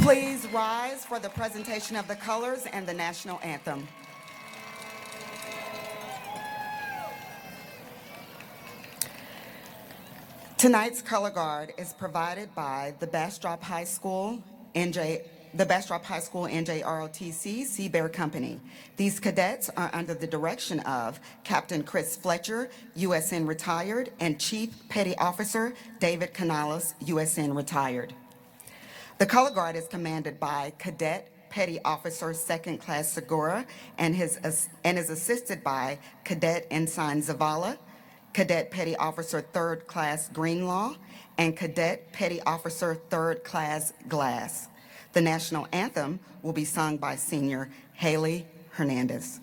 Please rise for the presentation of the colors and the national anthem. Tonight's color guard is provided by the Bastrop High School NJROTC Cedar Company. These cadets are under the direction of Captain Chris Fletcher, USN retired, and Chief Petty Officer David Canales, USN retired. The color guard is commanded by Cadet Petty Officer 2nd Class Segura and is assisted by Cadet Ensign Zavala, Cadet Petty Officer 3rd Class Greenlaw, and Cadet Petty Officer 3rd Class Glass. The national anthem will be sung by Senior Haley Hernandez.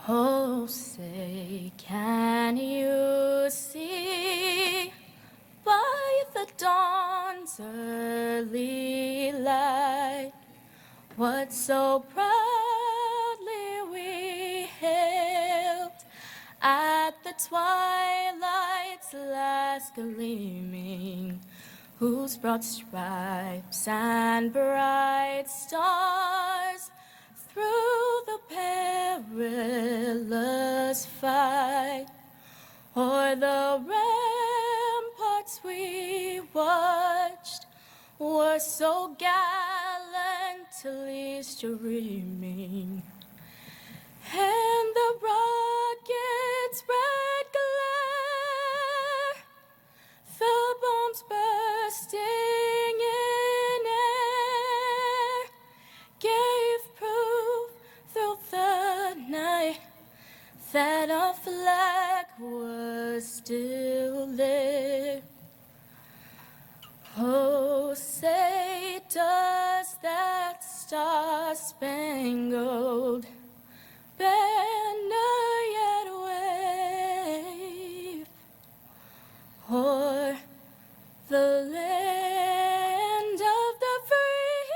Oh, say, can you see by the dawn's early light what so proudly we hailed at the twilight's last gleaming, whose broad stripes and bright stars through the perilous fight, o'er the ramparts we watched, were so gallantly streaming, and the rocket's red glare, the bombs bursting in air, gave proof through the night that our flag was still there. Oh, say, does that star-spangled banner yet wave o'er the land of the free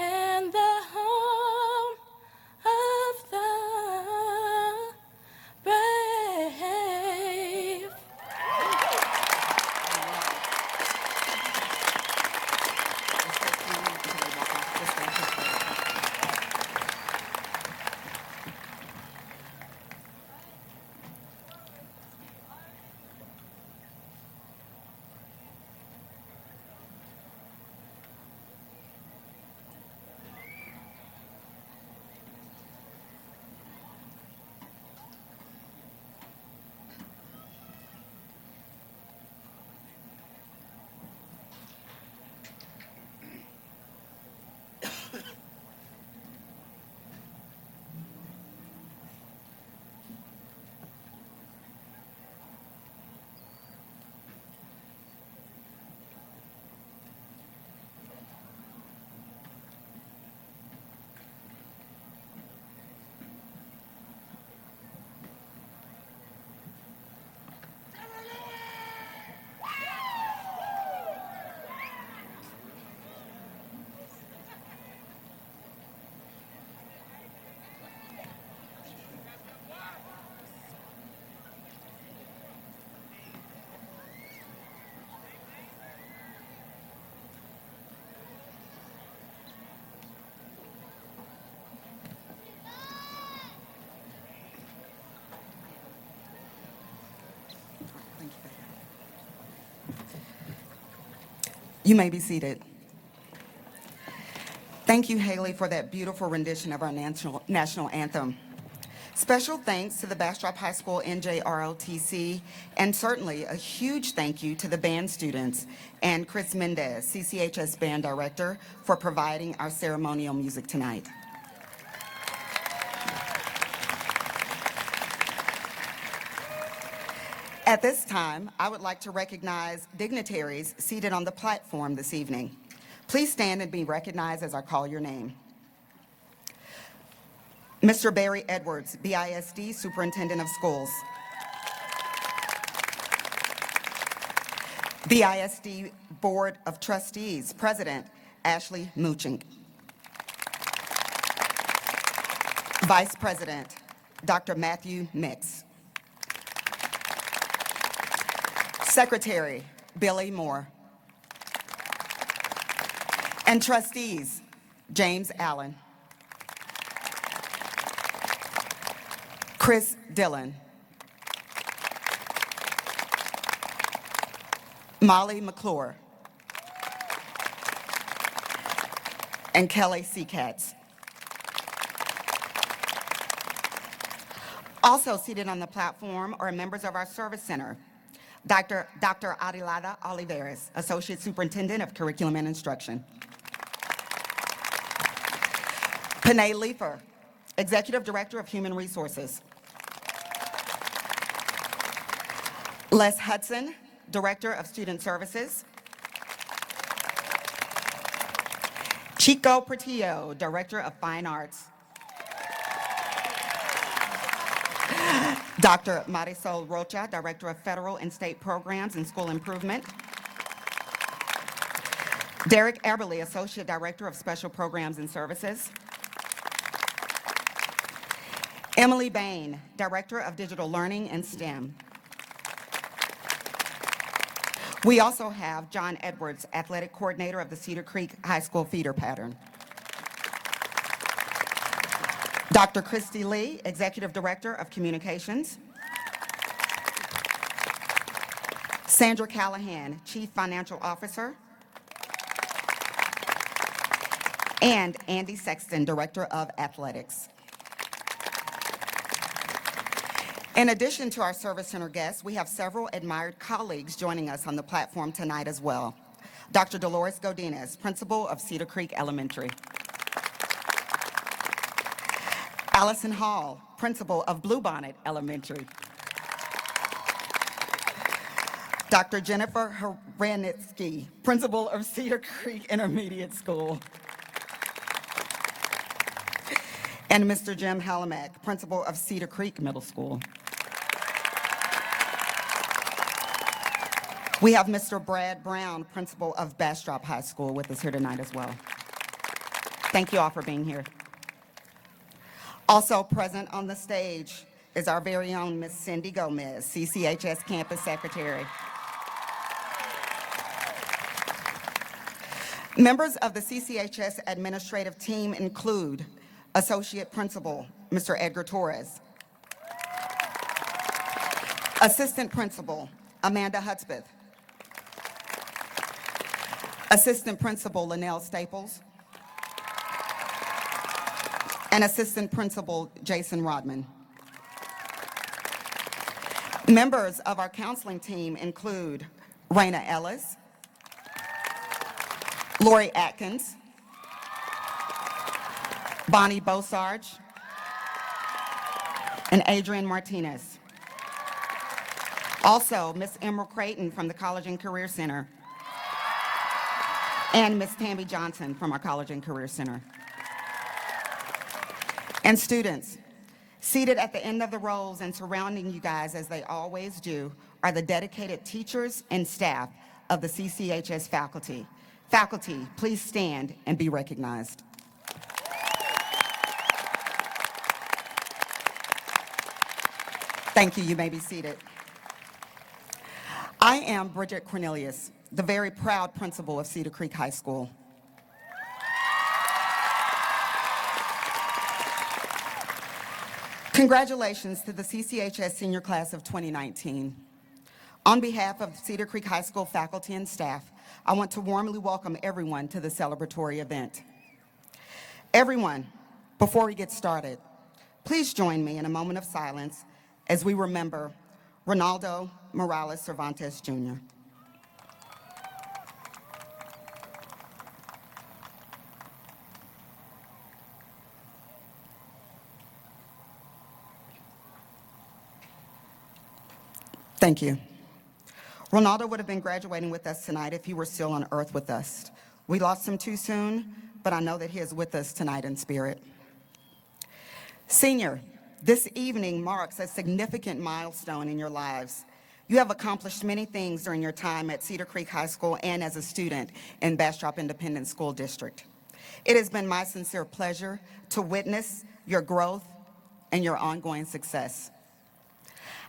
and the home of the brave? You may be seated. Thank you, Haley, for that beautiful rendition of our national anthem. Special thanks to the Bastrop High School NJROTC, and certainly a huge thank you to the band students and Chris Mendez, CCHS Band Director, for providing our ceremonial music tonight. At this time, I would like to recognize dignitaries seated on the platform this evening. Please stand and be recognized as I call your name. Mr. Barry Edwards, BISD Superintendent of Schools. BISD Board of Trustees, President Ashley Muchink. Vice President, Dr. Matthew Mix. Secretary, Billy Moore. And trustees, James Allen, Chris Dillon, Molly McClure, and Kelly Seacatz. Also seated on the platform are members of our service center, Dr. Adilada Oliveras, Associate Superintendent of Curriculum and Instruction. Panay Leifer, Executive Director of Human Resources. Les Hudson, Director of Student Services. Chico Portillo, Director of Fine Arts. Dr. Marisol Rocha, Director of Federal and State Programs and School Improvement. Derek Eberly, Associate Director of Special Programs and Services. Emily Bain, Director of Digital Learning and STEM. We also have John Edwards, Athletic Coordinator of the Cedar Creek High School feeder pattern. Dr. Christy Lee, Executive Director of Communications. Sandra Callahan, Chief Financial Officer. And Andy Sexton, Director of Athletics. In addition to our Service Center guests, we have several admired colleagues joining us on the platform tonight as well. Dr. Dolores Godinez, Principal of Cedar Creek Elementary. Allison Hall, Principal of Bluebonnet Elementary. Dr. Jennifer Horanitsky, Principal of Cedar Creek Intermediate School. And Mr. Jim Halamak, Principal of Cedar Creek Middle School. We have Mr. Brad Brown, Principal of Bastrop High School, with us here tonight as well. Thank you all for being here. Also present on the stage is our very own Miss Cindy Gomez, CCHS Campus Secretary. Members of the CCHS administrative team include Associate Principal, Mr. Edgar Torres. Assistant Principal, Amanda Hudspeth. Assistant Principal, Linnell Staples. And Assistant Principal, Jason Rodman. Members of our counseling team include Raina Ellis, Lori Atkins, Bonnie Bosarge, and Adrian Martinez. Also, Miss Emerald Creighton from the College and Career Center, and Miss Tammy Johnson from our College and Career Center. And students, seated at the end of the rows and surrounding you guys as they always do are the dedicated teachers and staff of the CCHS faculty. Faculty, please stand and be recognized. Thank you. You may be seated. I am Bridget Cornelius, the very proud principal of Cedar Creek High School. Congratulations to the CCHS senior class of 2019. On behalf of Cedar Creek High School faculty and staff, I want to warmly welcome everyone to the celebratory event. Everyone, before we get started, please join me in a moment of silence as we remember Ronaldo Morales Cervantes, Jr. Thank you. Ronaldo would have been graduating with us tonight if he were still on earth with us. We lost him too soon, but I know that he is with us tonight in spirit. Senior, this evening marks a significant milestone in your lives. You have accomplished many things during your time at Cedar Creek High School and as a student in Bastrop Independent School District. It has been my sincere pleasure to witness your growth and your ongoing success.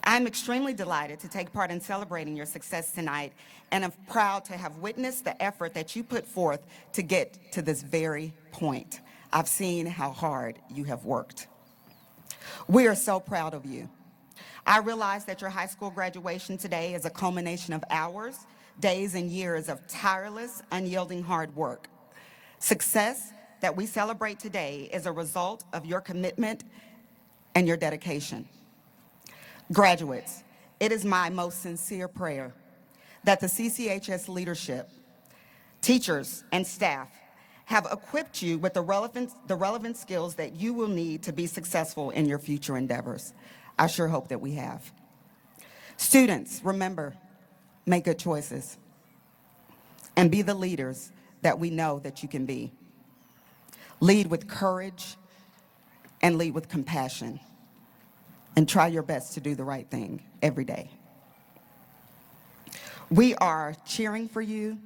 I'm extremely delighted to take part in celebrating your success tonight, and I'm proud to have witnessed the effort that you put forth to get to this very point. I've seen how hard you have worked. We are so proud of you. I realize that your high school graduation today is a culmination of hours, days, and years of tireless, unyielding hard work. Success that we celebrate today is a result of your commitment and your dedication. Graduates, it is my most sincere prayer that the CCHS leadership, teachers, and staff have equipped you with the relevant skills that you will need to be successful in your future endeavors. I sure hope that we have. Students, remember, make good choices and be the leaders that we know that you can be. Lead with courage and lead with compassion. And try your best to do the right thing every day. We are cheering for you.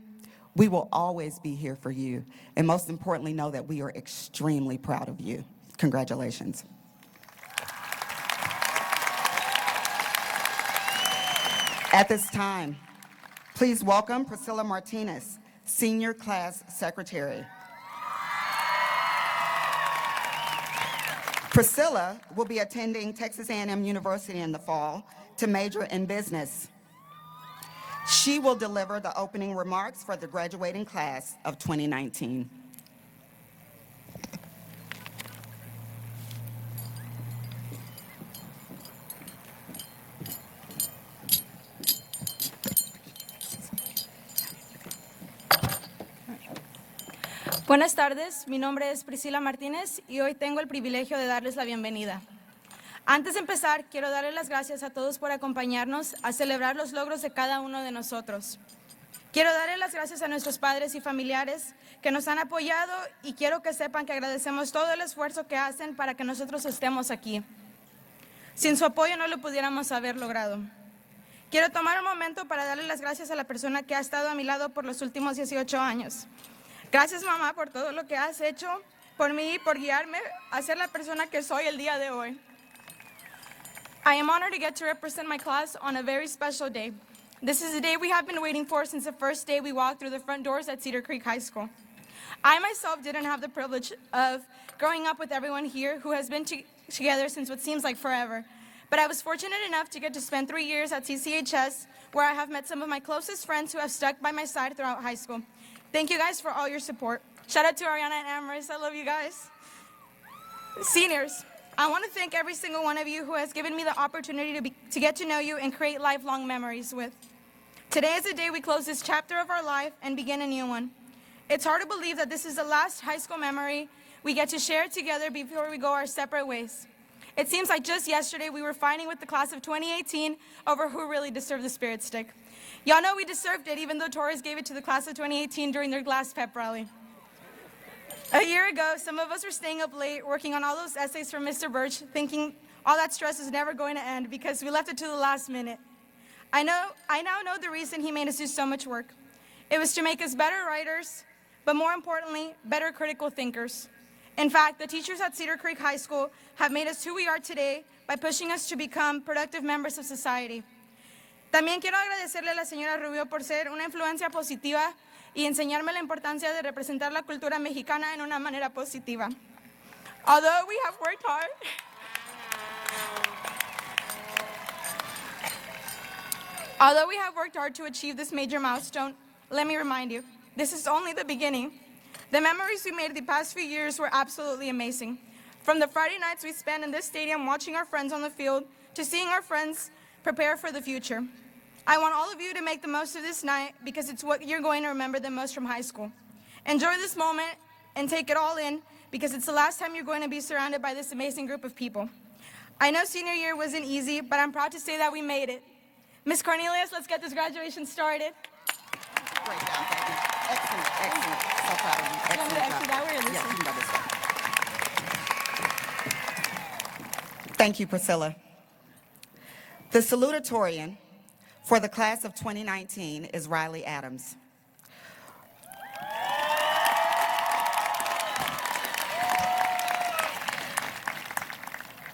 We will always be here for you. And most importantly, know that we are extremely proud of you. Congratulations. At this time, please welcome Priscilla Martinez, Senior Class Secretary. Priscilla will be attending Texas A&M University in the fall to major in business. She will deliver the opening remarks for the graduating class of 2019. Buenas tardes, mi nombre es Priscila Martínez y hoy tengo el privilegio de darles la bienvenida. Antes de empezar, quiero darles las gracias a todos por acompañarnos a celebrar los logros de cada uno de nosotros. Quiero darles las gracias a nuestros padres y familiares que nos han apoyado y quiero que sepan que agradecemos todo el esfuerzo que hacen para que nosotros estemos aquí. Sin su apoyo no lo pudiéramos haber logrado. Quiero tomar un momento para darle las gracias a la persona que ha estado a mi lado por los últimos 18 años. Gracias, mamá, por todo lo que has hecho por mí y por guiarme a ser la persona que soy el día de hoy. I am honored to get to represent my class on a very special day. This is a day we have been waiting for since the first day we walked through the front doors at Cedar Creek High School. I myself didn't have the privilege of growing up with everyone here who has been together since what seems like forever. But I was fortunate enough to get to spend 3 years at CCHS, where I have met some of my closest friends who have stuck by my side throughout high school. Thank you guys for all your support. Shout out to Ariana and Amaris. I love you guys. Seniors, I want to thank every single one of you who has given me the opportunity to get to know you and create lifelong memories with. Today is the day we close this chapter of our life and begin a new one. It's hard to believe that this is the last high school memory we get to share together before we go our separate ways. It seems like just yesterday we were fighting with the class of 2018 over who really deserved the Spirit Stick. Y'all know we deserved it, even though Torres gave it to the class of 2018 during their last pep rally. A year ago, some of us were staying up late working on all those essays for Mr. Birch, thinking all that stress was never going to end because we left it to the last minute. I now know the reason he made us do so much work. It was to make us better writers, but more importantly, better critical thinkers. In fact, the teachers at Cedar Creek High School have made us who we are today by pushing us to become productive members of society. También quiero agradecerle a la señora Rubio por ser una influencia positiva y enseñarme la importancia de representar la cultura mexicana en una manera positiva. Although we have worked hard to achieve this major milestone, let me remind you, this is only the beginning. The memories we made the past few years were absolutely amazing. From the Friday nights we spent in this stadium watching our friends on the field to seeing our friends prepare for the future. I want all of you to make the most of this night because it's what you're going to remember the most from high school. Enjoy this moment and take it all in because it's the last time you're going to be surrounded by this amazing group of people. I know senior year wasn't easy, but I'm proud to say that we made it. Miss Cornelius, let's get this graduation started. Great job, baby. Excellent, excellent. So proud of you. Want me to Excellent exit job. that way or this Yeah, way? you can go this way. Thank you, Priscilla. The salutatorian for the class of 2019 is Riley Adams.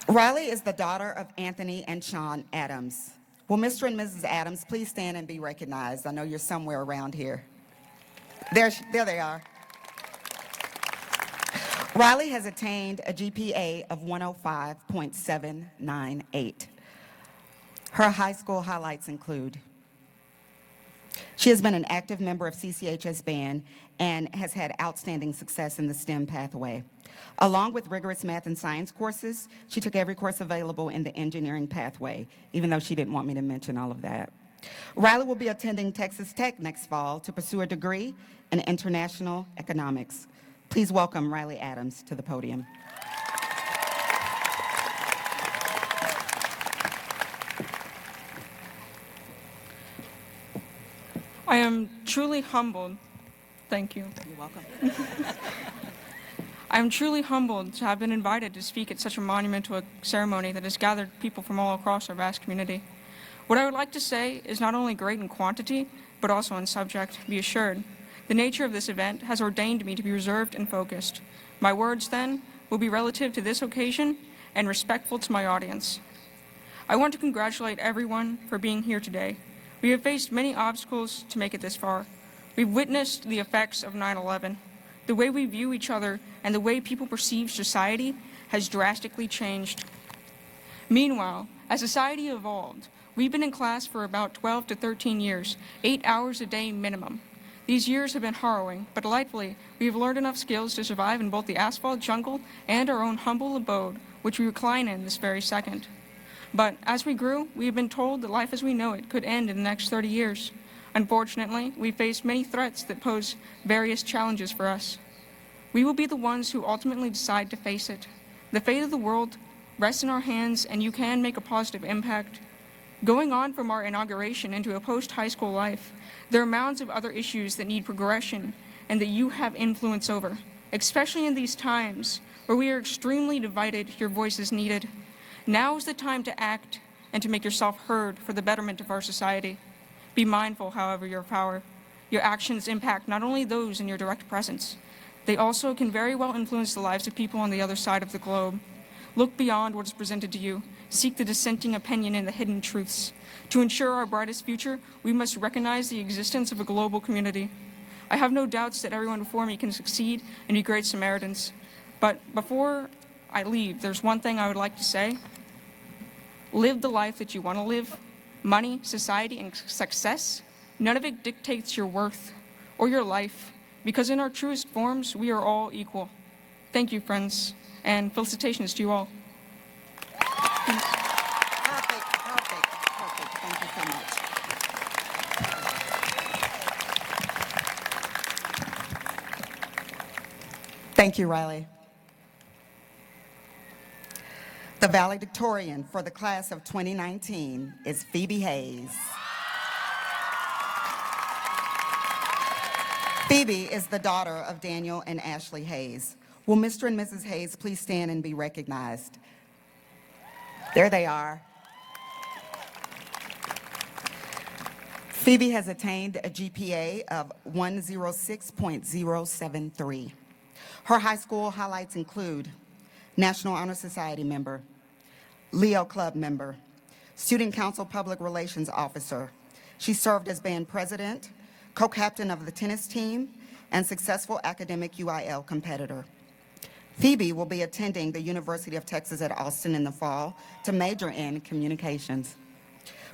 Riley is the daughter of Anthony and Sean Adams. Will Mr. and Mrs. Adams please stand and be recognized? I know you're somewhere around here. There they are. Riley has attained a GPA of 105.798. Her high school highlights include: she has been an active member of CCHS band and has had outstanding success in the STEM pathway. Along with rigorous math and science courses, she took every course available in the engineering pathway, even though she didn't want me to mention all of that. Riley will be attending Texas Tech next fall to pursue a degree in international economics. Please welcome Riley Adams to the podium. I am truly humbled. Thank you. You're welcome. I am truly humbled to have been invited to speak at such a monumental ceremony that has gathered people from all across our vast community. What I would like to say is not only great in quantity, but also in subject. Be assured, the nature of this event has ordained me to be reserved and focused. My words, then, will be relative to this occasion and respectful to my audience. I want to congratulate everyone for being here today. We have faced many obstacles to make it this far. We've witnessed the effects of 9/11. The way we view each other and the way people perceive society has drastically changed. Meanwhile, as society evolved, we've been in class for about 12 to 13 years, 8 hours a day minimum. These years have been harrowing, but delightfully, we have learned enough skills to survive in both the asphalt jungle and our own humble abode, which we recline in this very second. But as we grew, we have been told that life as we know it could end in the next 30 years. Unfortunately, we face many threats that pose various challenges for us. We will be the ones who ultimately decide to face it. The fate of the world rests in our hands, and you can make a positive impact. Going on from our inauguration into a post-high school life, there are mounds of other issues that need progression and that you have influence over. Especially in these times where we are extremely divided, your voice is needed. Now is the time to act and to make yourself heard for the betterment of our society. Be mindful, however, of your power. Your actions impact not only those in your direct presence, they also can very well influence the lives of people on the other side of the globe. Look beyond what is presented to you. Seek the dissenting opinion and the hidden truths. To ensure our brightest future, we must recognize the existence of a global community. I have no doubts that everyone before me can succeed and be great Samaritans. But before I leave, there's one thing I would like to say. Live the life that you want to live. Money, society, and success, none of it dictates your worth or your life, because in our truest forms, we are all equal. Thank you, friends, and felicitations to you all. Perfect. Thank you so much. Thank you, Riley. The valedictorian for the class of 2019 is Phoebe Hayes. Phoebe is the daughter of Daniel and Ashley Hayes. Will Mr. and Mrs. Hayes please stand and be recognized? There they are. Phoebe has attained a GPA of 106.073. Her high school highlights include National Honor Society member, Leo Club member, Student Council Public Relations Officer. She served as band president, co-captain of the tennis team, and successful academic UIL competitor. Phoebe will be attending the University of Texas at Austin in the fall to major in communications.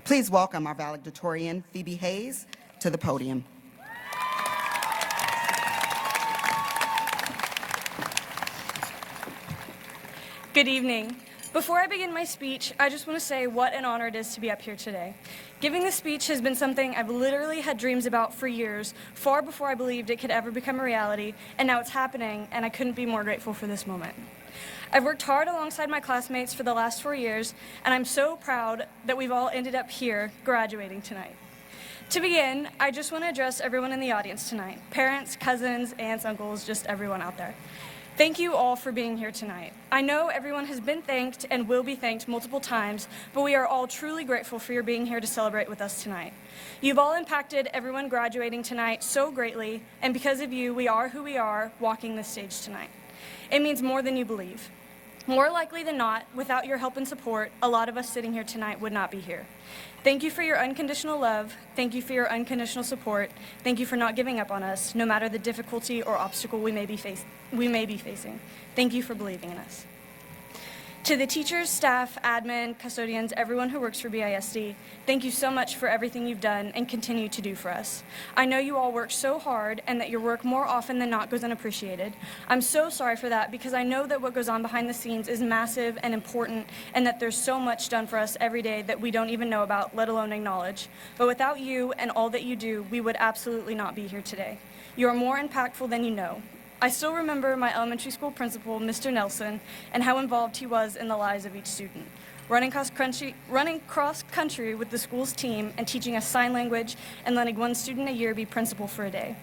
Please welcome our valedictorian, Phoebe Hayes, to the podium. Good evening. Before I begin my speech, I just want to say what an honor it is to be up here today. Giving this speech has been something I've literally had dreams about for years, far before I believed it could ever become a reality, and now it's happening, and I couldn't be more grateful for this moment. I've worked hard alongside my classmates for the last 4 years, and I'm so proud that we've all ended up here graduating tonight. To begin, I just want to address everyone in the audience tonight, parents, cousins, aunts, uncles, just everyone out there. Thank you all for being here tonight. I know everyone has been thanked and will be thanked multiple times, but we are all truly grateful for your being here to celebrate with us tonight. You've all impacted everyone graduating tonight so greatly, and because of you, we are who we are walking this stage tonight. It means more than you believe. More likely than not, without your help and support, a lot of us sitting here tonight would not be here. Thank you for your unconditional love. Thank you for your unconditional support. Thank you for not giving up on us, no matter the difficulty or obstacle we may be facing. Thank you for believing in us. To the teachers, staff, admin, custodians, everyone who works for BISD, thank you so much for everything you've done and continue to do for us. I know you all work so hard and that your work more often than not goes unappreciated. I'm so sorry for that because I know that what goes on behind the scenes is massive and important and that there's so much done for us every day that we don't even know about, let alone acknowledge. But without you and all that you do, we would absolutely not be here today. You are more impactful than you know. I still remember my elementary school principal, Mr. Nelson, and how involved he was in the lives of each student. Running cross country with the school's team and teaching us sign language and letting one student a year be principal for a day.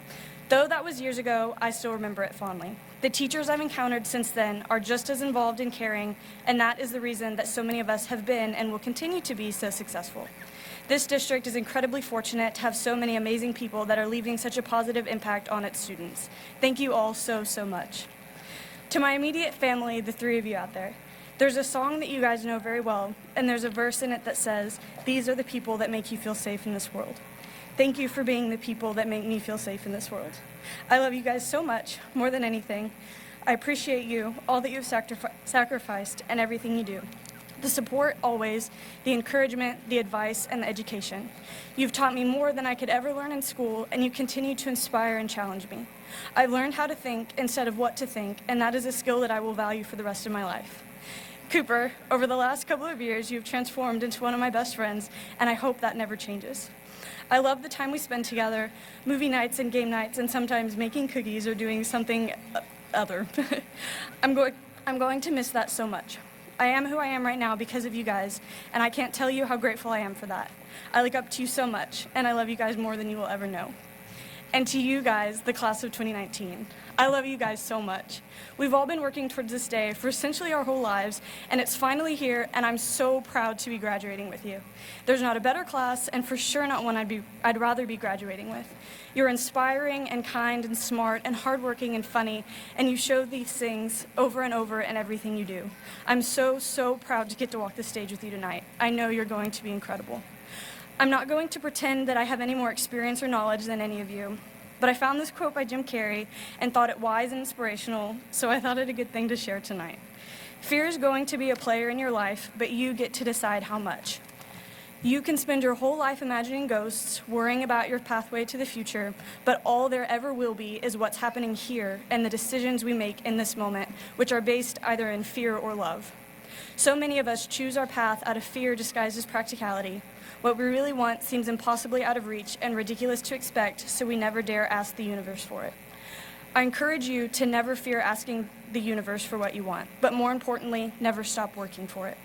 Though that was years ago, I still remember it fondly. The teachers I've encountered since then are just as involved and caring, and that is the reason that so many of us have been and will continue to be so successful. This district is incredibly fortunate to have so many amazing people that are leaving such a positive impact on its students. Thank you all so, so much. To my immediate family, the three of you out there, there's a song that you guys know very well, and there's a verse in it that says, "These are the people that make you feel safe in this world." Thank you for being the people that make me feel safe in this world. I love you guys so much, more than anything. I appreciate you, all that you've sacrificed, and everything you do. The support always, the encouragement, the advice, and the education. You've taught me more than I could ever learn in school, and you continue to inspire and challenge me. I've learned how to think instead of what to think, and that is a skill that I will value for the rest of my life. Cooper, over the last couple of years, you've transformed into one of my best friends, and I hope that never changes. I love the time we spend together, movie nights and game nights, and sometimes making cookies or doing something other. I'm going to miss that so much. I am who I am right now because of you guys, and I can't tell you how grateful I am for that. I look up to you so much, and I love you guys more than you will ever know. And to you guys, the class of 2019, I love you guys so much. We've all been working towards this day for essentially our whole lives, and it's finally here, and I'm so proud to be graduating with you. There's not a better class, and for sure not one I'd rather be graduating with. You're inspiring and kind and smart and hardworking and funny, and you show these things over and over in everything you do. I'm so, so proud to get to walk the stage with you tonight. I know you're going to be incredible. I'm not going to pretend that I have any more experience or knowledge than any of you, but I found this quote by Jim Carrey and thought it wise and inspirational, so I thought it a good thing to share tonight. Fear is going to be a player in your life, but you get to decide how much. You can spend your whole life imagining ghosts, worrying about your pathway to the future, but all there ever will be is what's happening here and the decisions we make in this moment, which are based either in fear or love. So many of us choose our path out of fear disguised as practicality. What we really want seems impossibly out of reach and ridiculous to expect, so we never dare ask the universe for it. I encourage you to never fear asking the universe for what you want, but more importantly, never stop working for it.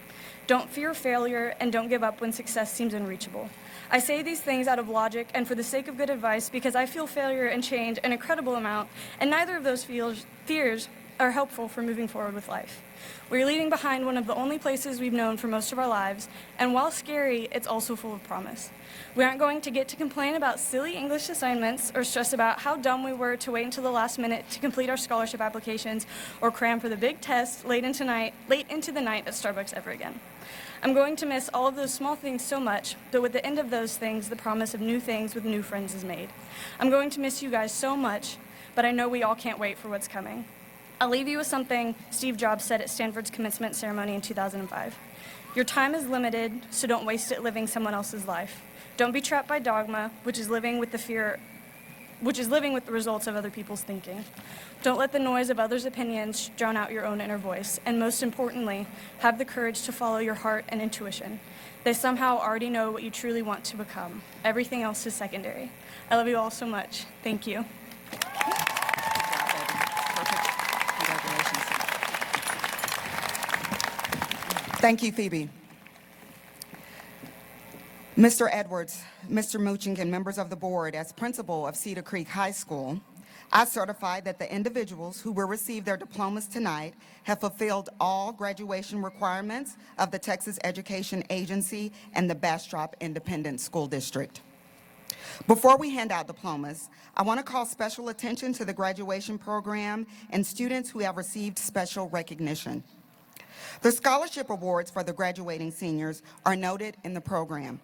Don't fear failure and don't give up when success seems unreachable. I say these things out of logic and for the sake of good advice because I feel failure and change an incredible amount, and neither of those fears are helpful for moving forward with life. We're leaving behind one of the only places we've known for most of our lives, and while scary, it's also full of promise. We aren't going to get to complain about silly English assignments or stress about how dumb we were to wait until the last minute to complete our scholarship applications or cram for the big test late into the night at Starbucks ever again. I'm going to miss all of those small things so much, but with the end of those things, the promise of new things with new friends is made. I'm going to miss you guys so much, but I know we all can't wait for what's coming. I'll leave you with something Steve Jobs said at Stanford's commencement ceremony in 2005. Your time is limited, so don't waste it living someone else's life. Don't be trapped by dogma, which is living with the results of other people's thinking. Don't let the noise of others' opinions drown out your own inner voice. And most importantly, have the courage to follow your heart and intuition. They somehow already know what you truly want to become. Everything else is secondary. I love you all so much. Thank you. Thank you, Phoebe. Mr. Edwards, Mr. Mooching, and members of the board, as principal of Cedar Creek High School, I certify that the individuals who will receive their diplomas tonight have fulfilled all graduation requirements of the Texas Education Agency and the Bastrop Independent School District. Before we hand out diplomas, I want to call special attention to the graduation program and students who have received special recognition. The scholarship awards for the graduating seniors are noted in the program.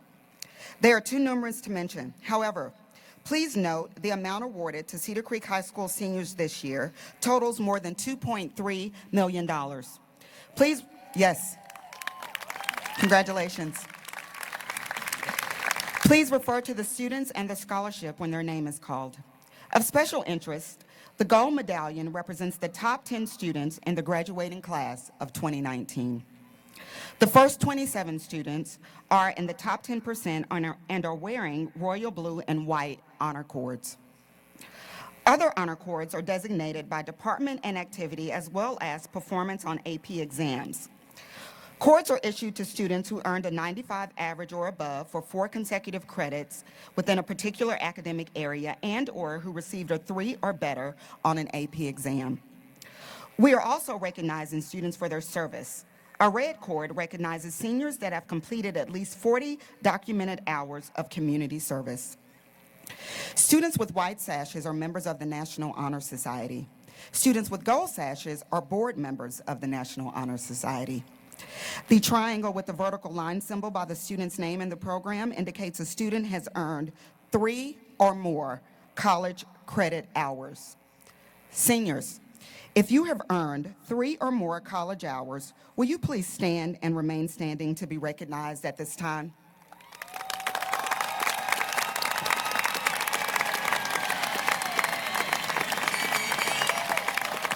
They are too numerous to mention. However, please note the amount awarded to Cedar Creek High School seniors this year totals more than $2.3 million. Please, yes, congratulations. Please refer to the students and the scholarship when their name is called. Of special interest, the gold medallion represents the top 10 students in the graduating class of 2019. The first 27 students are in the top 10% and are wearing royal blue and white honor cords. Other honor cords are designated by department and activity as well as performance on AP exams. Cords are issued to students who earned a 95 average or above for 4 consecutive credits within a particular academic area and/or who received a 3 or better on an AP exam. We are also recognizing students for their service. A red cord recognizes seniors that have completed at least 40 documented hours of community service. Students with white sashes are members of the National Honor Society. Students with gold sashes are board members of the National Honor Society. The triangle with the vertical line symbol by the student's name in the program indicates a student has earned 3 or more college credit hours. Seniors, if you have earned 3 or more college hours, will you please stand and remain standing to be recognized at this time?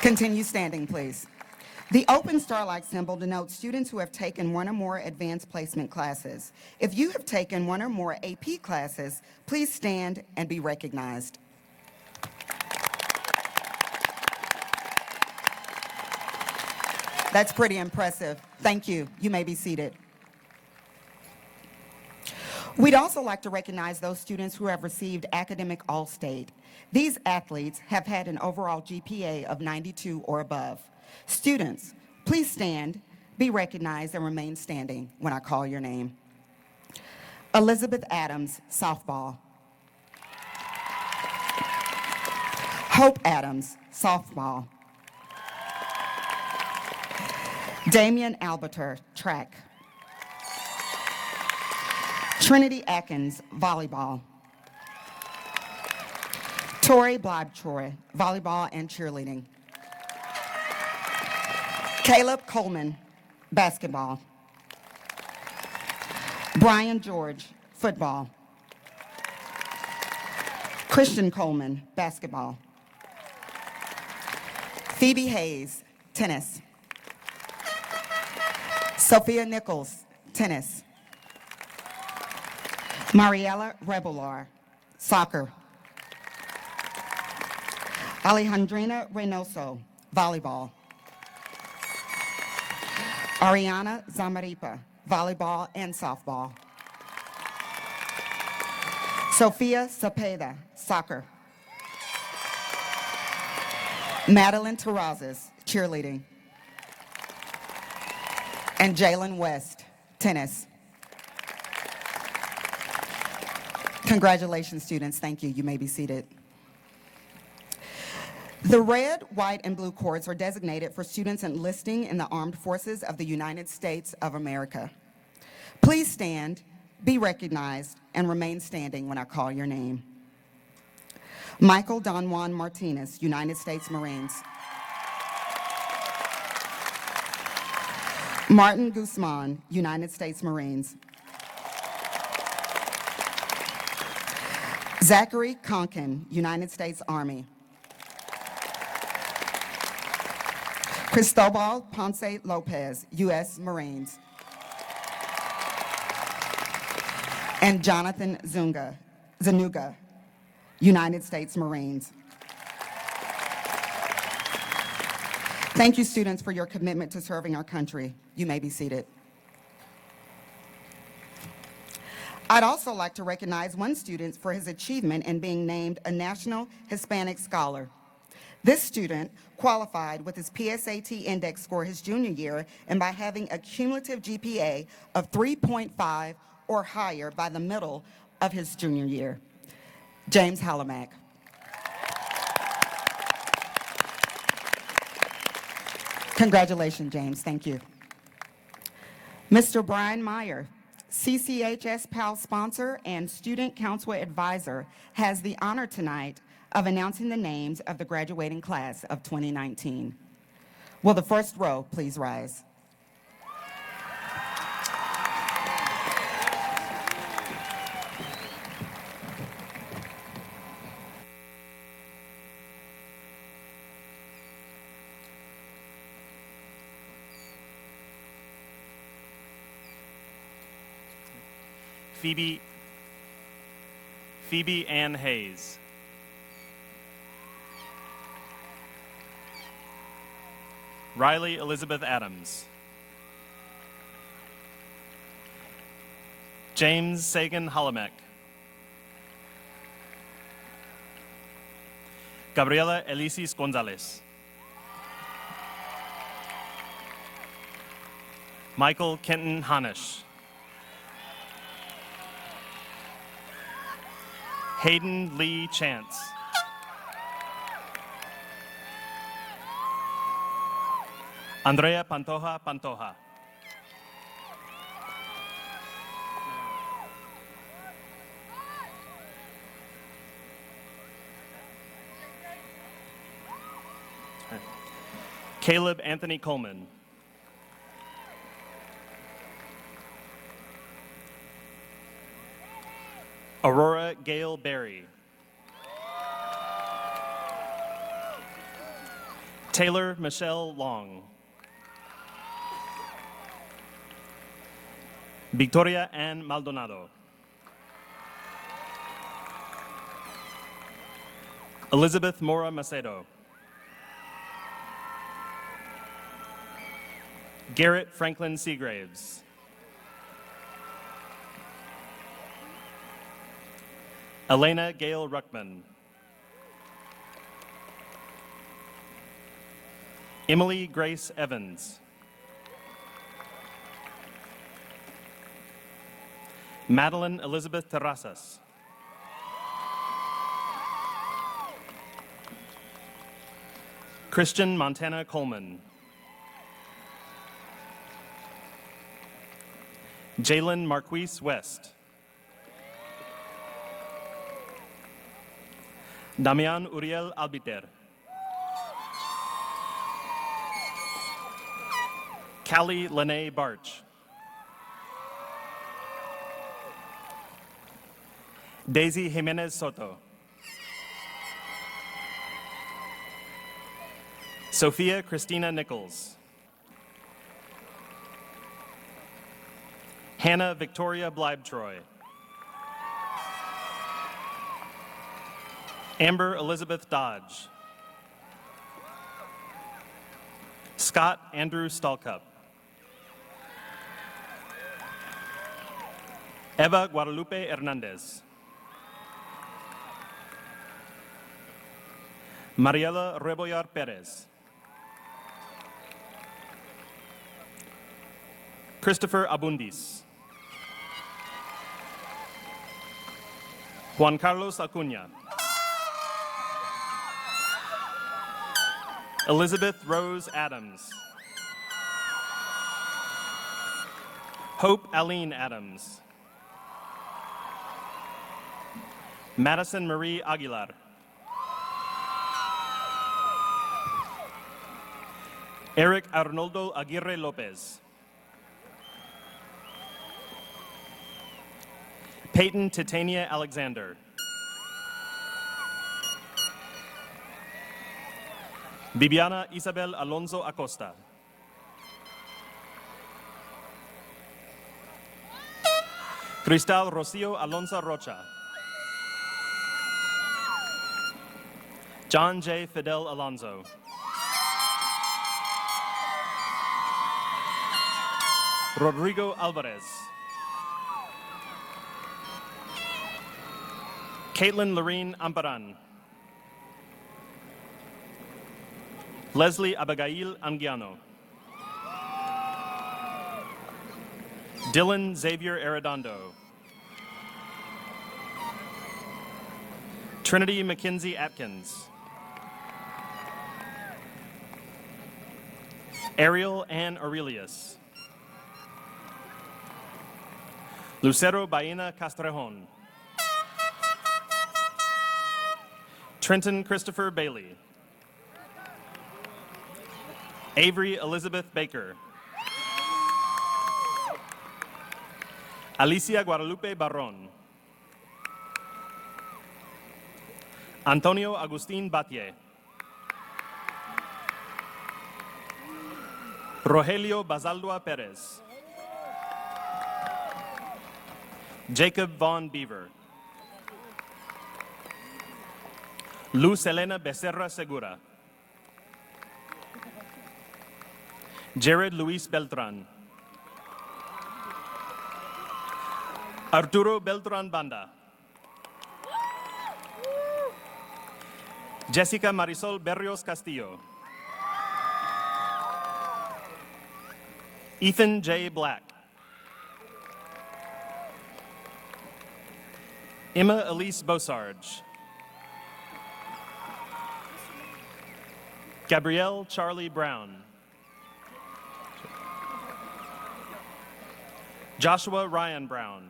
Continue standing, please. The open star-like symbol denotes students who have taken 1 or more advanced placement classes. If you have taken 1 or more AP classes, please stand and be recognized. That's pretty impressive. Thank you. You may be seated. We'd also like to recognize those students who have received academic all-state. These athletes have had an overall GPA of 92 or above. Students, please stand, be recognized, and remain standing when I call your name. Elizabeth Adams, softball. Hope Adams, softball. Damian Alberter, track. Trinity Atkins, volleyball. Tori Blibtroy, volleyball and cheerleading. Caleb Coleman, basketball. Brian George, football. Christian Coleman, basketball. Phoebe Hayes, tennis. Sophia Nichols, tennis. Mariela Rebelar, soccer. Alejandrina Reynoso, volleyball. Ariana Zamaripa, volleyball and softball. Sofia Cepeda, soccer. Madeline Terrazas, cheerleading. And Jalen West, tennis. Congratulations, students. Thank you. You may be seated. The red, white, and blue cords are designated for students enlisting in the Armed Forces of the United States of America. Please stand, be recognized, and remain standing when I call your name. Michael Don Juan Martinez, United States Marines. Martin Guzman, United States Marines. Zachary Conkin, United States Army. Cristobal Ponce Lopez, U.S. Marines. And Jonathan Zanuga, United States Marines. Thank you, students, for your commitment to serving our country. You may be seated. I'd also like to recognize one student for his achievement in being named a National Hispanic Scholar. This student qualified with his PSAT index score his junior year and by having a cumulative GPA of 3.5 or higher by the middle of his junior year. James Hallamack. Congratulations, James. Thank you. Mr. Brian Meyer, CCHS PAL sponsor and student council advisor, has the honor tonight of announcing the names of the graduating class of 2019. Will the first row please rise? Phoebe Ann Hayes. Riley Elizabeth Adams. James Sagan Halamek. Gabriela Elisis Gonzalez. Michael Kenton Hanish. Hayden Lee Chance. Andrea Pantoja Pantoja. Caleb Anthony Coleman. Aurora Gail Berry. Taylor Michelle Long. Victoria Ann Maldonado. Elizabeth Mora Macedo. Garrett Franklin Seagraves. Elena Gail Ruckman. Emily Grace Evans. Madeline Elizabeth Terrazas. Christian Montana Coleman. Jalen Marquise West. Damian Uriel Albiter. Callie Lene Barch. Daisy Jimenez Soto. Sophia Christina Nichols. Hannah Victoria Bleibtroy. Amber Elizabeth Dodge. Scott Andrew Stallcup. Eva Guadalupe Hernandez. Mariela Rebollar Perez. Christopher Abundis. Juan Carlos Acuña. Elizabeth Rose Adams. Hope Aline Adams. Madison Marie Aguilar. Eric Arnoldo Aguirre Lopez. Peyton Titania Alexander. Viviana Isabel Alonso Acosta. Cristal Rocio Alonso Rocha. John J. Fidel Alonso. Rodrigo Alvarez. Caitlin Lorene Amparan. Leslie Abigail Anguiano. Dylan Xavier Arredondo. Trinity Mackenzie Atkins. Ariel Ann Aurelius. Lucero Baena Castrejon. Trenton Christopher Bailey. Avery Elizabeth Baker. Alicia Guadalupe Barron. Antonio Agustin Batlle. Rogelio Bazaldua Perez. Jacob Vaughn Beaver. Luz Elena Becerra Segura. Jared Luis Beltran. Arturo Beltran Banda. Jessica Marisol Berrios Castillo. Ethan J. Black. Emma Elise Bosarge. Gabrielle Charlie Brown. Joshua Ryan Brown.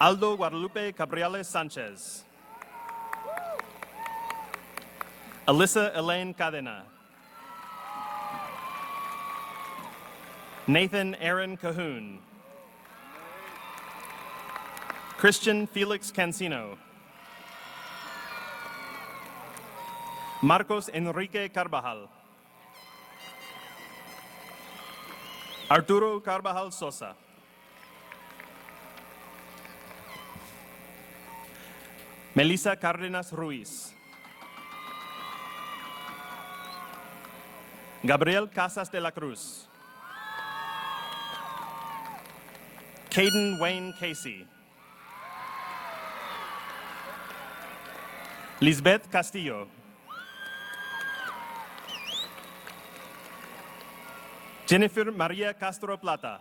Aldo Guadalupe Cabriales Sanchez. Alyssa Elaine Cadena. Nathan Aaron Cahoon. Christian Felix Cancino. Marcos Enrique Carvajal. Arturo Carvajal Sosa. Melissa Cárdenas Ruiz. Gabriel Casas de la Cruz. Caden Wayne Casey. Lisbeth Castillo. Jennifer Maria Castro Plata.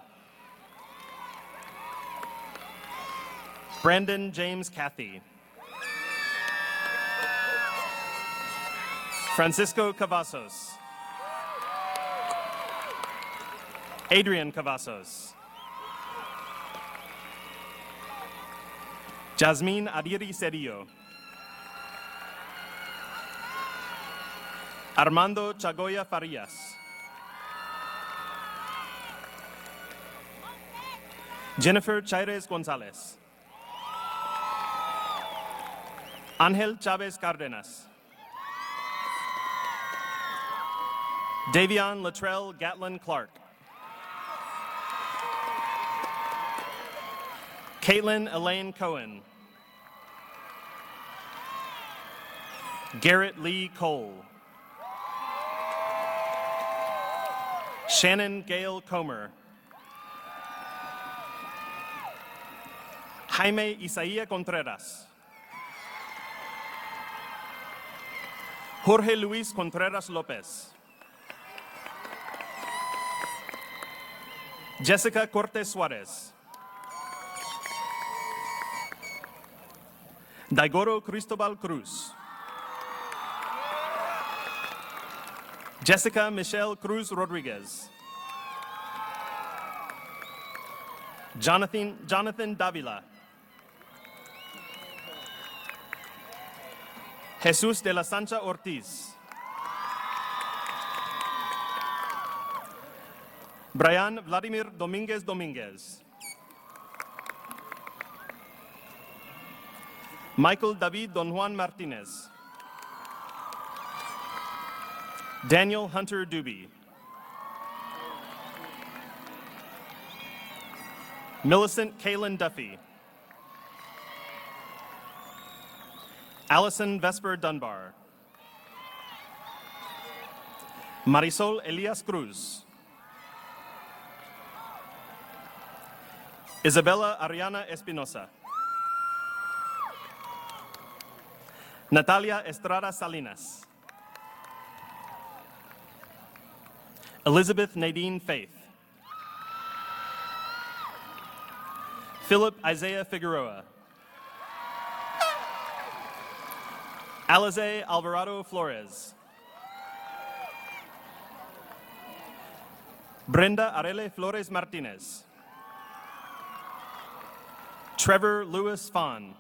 Brandon James Cathy. Francisco Cavazos. Adrian Cavazos. Jasmine Adiri Cedillo. Armando Chagoya Farias. Jennifer Chaires Gonzalez. Ángel Chávez Cárdenas. Davion Latrell Gatlin Clark. Caitlin Elaine Cohen. Garrett Lee Cole. Shannon Gail Comer. Jaime Isaía Contreras. Jorge Luis Contreras López. Jessica Cortes Suarez. Daigoro Cristobal Cruz. Jessica Michelle Cruz Rodriguez. Jonathan Davila. Jesus de la Sancha Ortiz. Brian Vladimir Dominguez Dominguez. Michael David Don Juan Martinez. Daniel Hunter Doobie. Millicent Kaylin Duffy. Allison Vesper Dunbar. Marisol Elias Cruz. Isabella Ariana Espinosa. Natalia Estrada Salinas. Elizabeth Nadine Faith. Philip Isaiah Figueroa. Alize Alvarado Flores. Brenda Arele Flores Martinez. Trevor Lewis Fawn.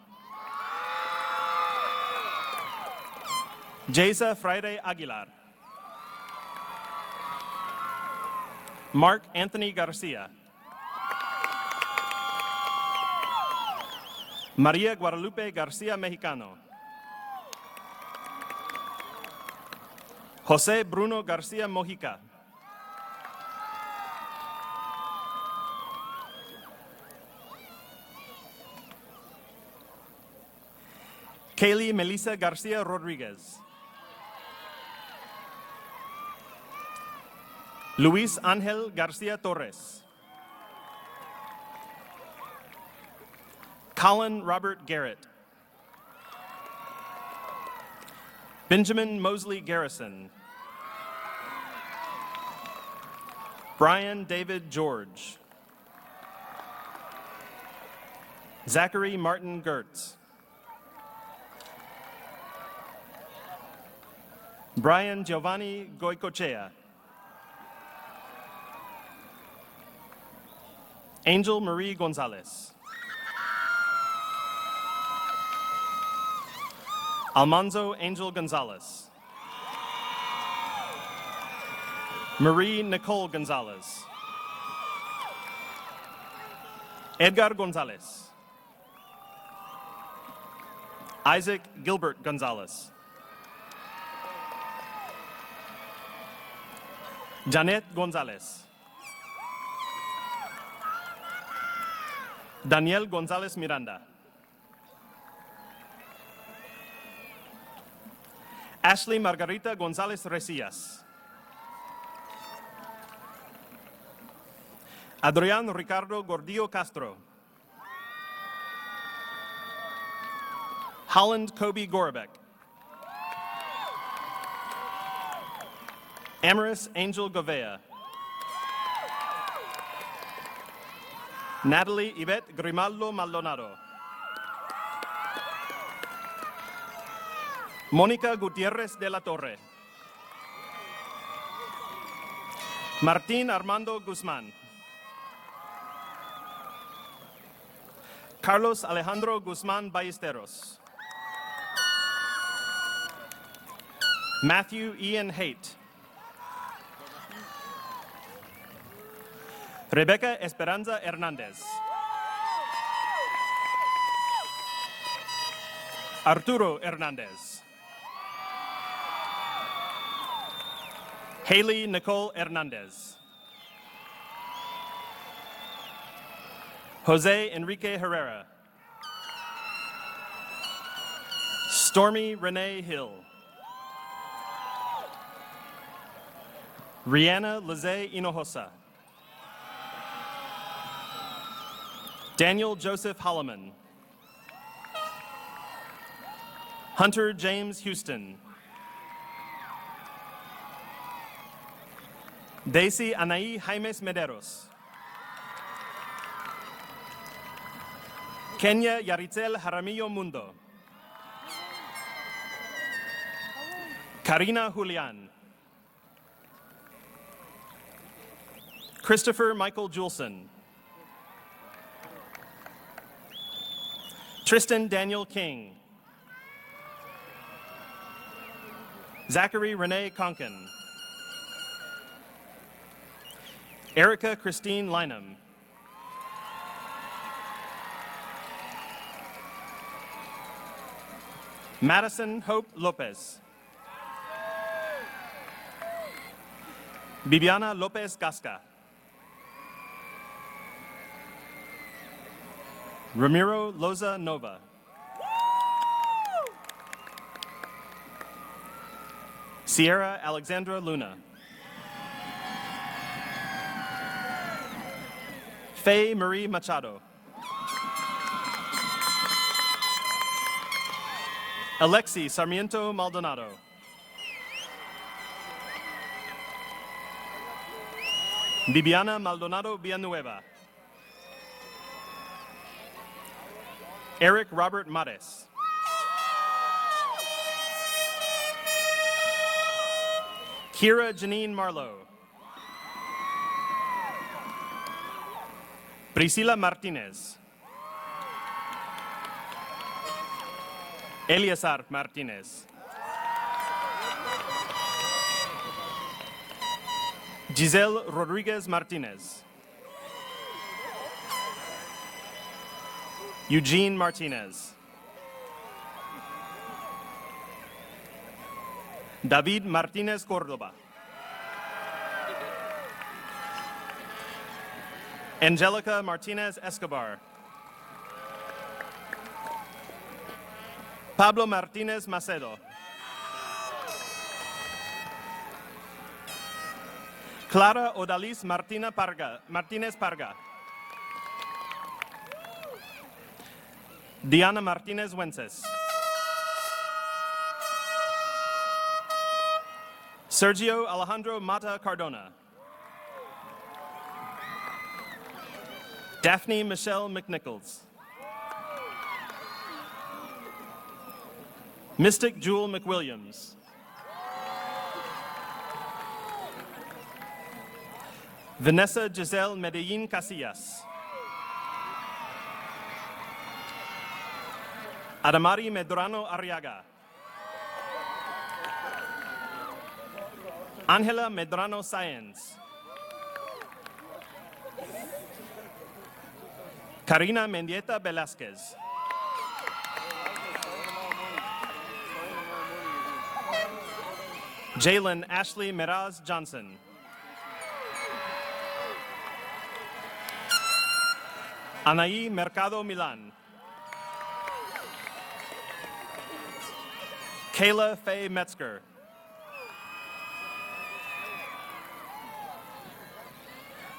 Jeza Friday Aguilar. Mark Anthony Garcia. Maria Guadalupe Garcia Mexicano. Jose Bruno Garcia Mojica. Kaylee Melissa Garcia Rodriguez. Luis Angel Garcia Torres. Colin Robert Garrett. Benjamin Mosley Garrison. Brian David George. Zachary Martin Gertz. Brian Giovanni Goicochea. Angel Marie Gonzalez. Almanzo Angel Gonzalez. Marie Nicole Gonzalez. Edgar Gonzalez. Isaac Gilbert Gonzalez. Janet Gonzalez. Daniel Gonzalez Miranda. Ashley Margarita Gonzalez Resillas. Adrián Ricardo Gordillo Castro. Holland Kobe Gorbeck. Amaris Angel Govea. Natalie Yvette Grimaldo Maldonado. Mónica Gutierrez de la Torre. Martín Armando Guzmán. Carlos Alejandro Guzmán Ballesteros. Matthew Ian Haight. Rebecca Esperanza Hernández. Arturo Hernández. Haley Nicole Hernández. Jose Enrique Herrera. Stormy Renee Hill. Rihanna Lizzie Hinojosa. Daniel Joseph Holloman. Hunter James Houston. Daisy Anaí Jaimes Mederos. Kenya Yaritzel Jaramillo Mundo. Karina Julian. Christopher Michael Julson. Tristan Daniel King. Zachary Renee Conkin. Erica Christine Lynham. Madison Hope Lopez. Bibiana Lopez Gasca. Ramiro Loza Nova. Sierra Alexandra Luna. Faye Marie Machado. Alexi Sarmiento Maldonado. Viviana Maldonado Villanueva. Eric Robert Mares. Kira Janine Marlowe. Priscila Martinez. Eliazar Martinez. Giselle Rodriguez Martinez. Eugene Martinez. David Martinez Córdoba. Angelica Martinez Escobar. Pablo Martinez Macedo. Clara Odalis Martinez Parga. Diana Martinez Wences. Sergio Alejandro Mata Cardona. Daphne Michelle McNichols. Mystic Jewel McWilliams. Vanessa Giselle Medellin Casillas. Adamari Medrano Arriaga. Angela Medrano Sáenz. Karina Mendieta Velázquez. Jalen Ashley Meraz Johnson. Anaí Mercado Milan. Kayla Faye Metzger.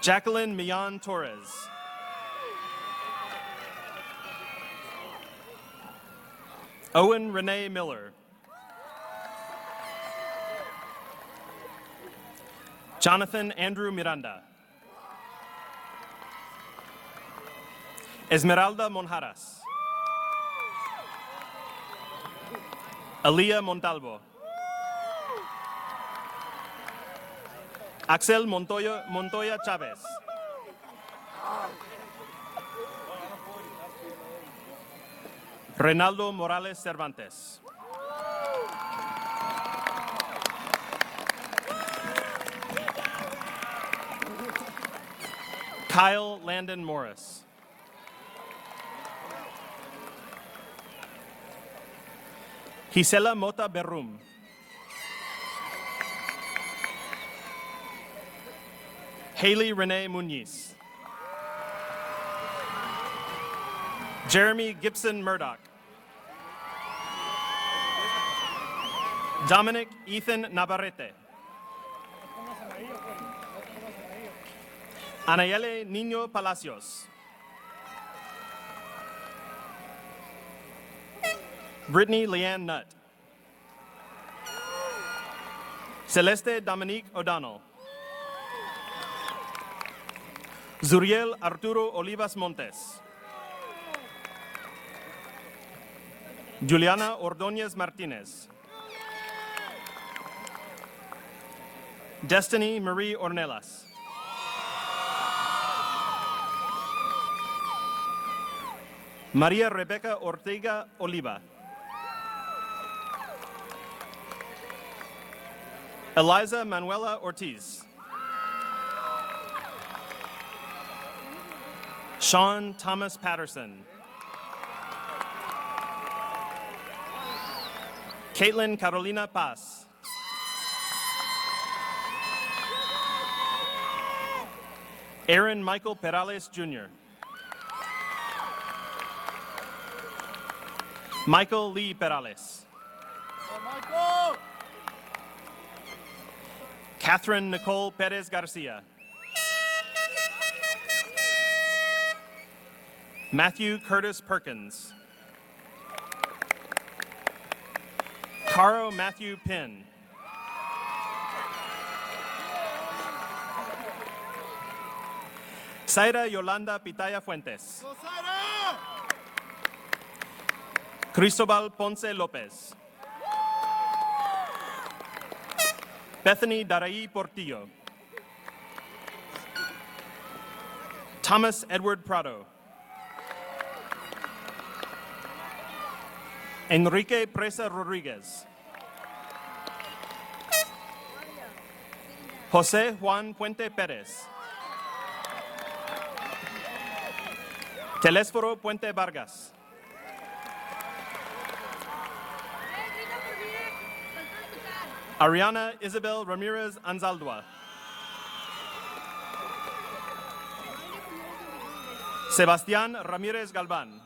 Jacqueline Millan Torres. Owen Renee Miller. Jonathan Andrew Miranda. Esmeralda Monjaras. Aliyah Montalvo. Axel Montoya Chavez. Reynaldo Morales Cervantes. Kyle Landon Morris. Gisela Mota Berrum. Haley Renee Muniz. Jeremy Gibson Murdoch. Dominic Ethan Navarrete. Anayele Niño Palacios. Brittany Leanne Nutt. Celeste Dominique O'Donnell. Zuriel Arturo Olivas Montes. Juliana Ordóñez Martinez. Destiny Marie Ornelas. Maria Rebecca Ortega Oliva. Eliza Manuela Ortiz. Sean Thomas Patterson. Caitlin Carolina Paz. Aaron Michael Perales Jr. Michael Lee Perales. Catherine Nicole Perez Garcia. Matthew Curtis Perkins. Caro Matthew Pinn. Zaira Yolanda Pitaya Fuentes. Cristobal Ponce Lopez. Bethany Darai Portillo. Thomas Edward Prado. Enrique Presa Rodriguez. José Juan Puente Pérez. Telésforo Puente Vargas. Ariana Isabel Ramirez Anzaldua. Sebastián Ramírez Galván.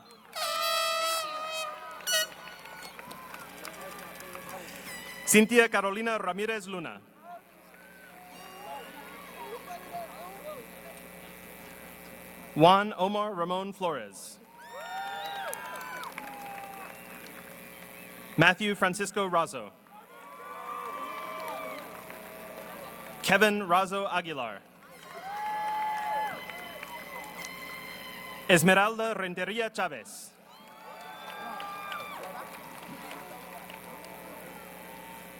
Cynthia Carolina Ramírez Luna. Juan Omar Ramon Flores. Matthew Francisco Razo. Kevin Razo Aguilar. Esmeralda Renteria Chavez.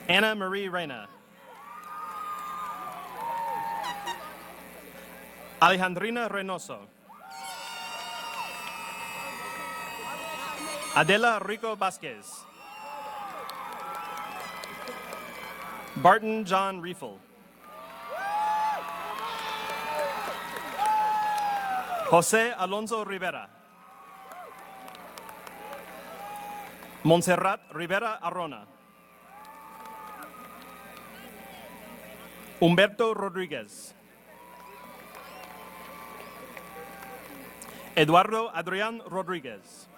Anna Marie Reina. Alejandrina Reynoso. Adela Rico Vasquez. Barton John Riefel. José Alonso Rivera. Montserrat Rivera Arrona. Humberto Rodríguez. Eduardo Adrián Rodríguez.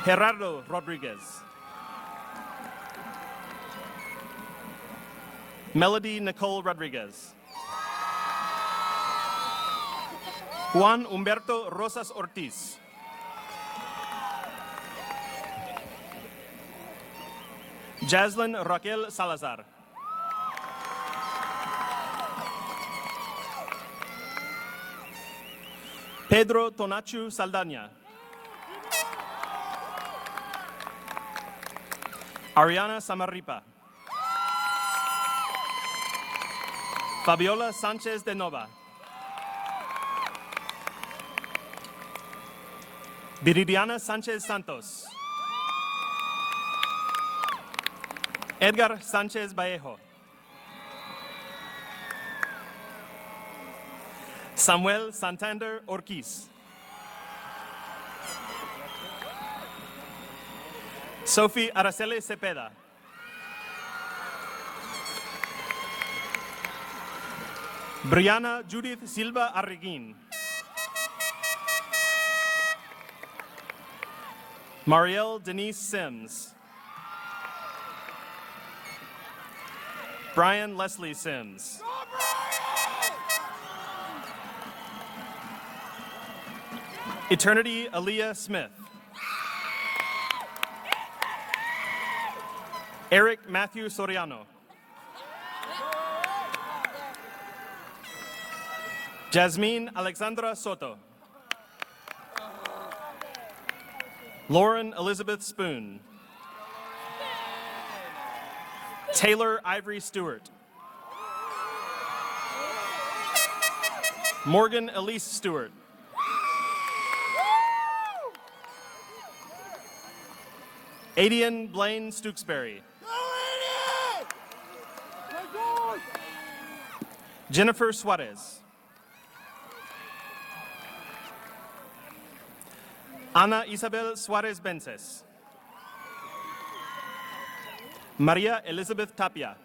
Gerardo Rodríguez. Melody Nicole Rodríguez. Juan Humberto Rosas Ortiz. Jaslyn Raquel Salazar. Pedro Tonachu Saldaña. Ariana Samarripa. Fabiola Sánchez de Nova. Viridiana Sánchez Santos. Edgar Sánchez Vallejo. Samuel Santander Ortiz. Sophie Araceli Cepeda. Brianna Judith Silva Arreguín. Marielle Denise Sims. Brian Leslie Sims. Eternity Aaliyah Smith. Eric Matthew Soriano. Jasmine Alexandra Soto. Lauren Elizabeth Spoon. Taylor Ivory Stewart. Morgan Elise Stewart. Adian Blaine Stooksbury. Jennifer Suarez. Ana Isabel Suarez Bences. Maria Elizabeth Tapia.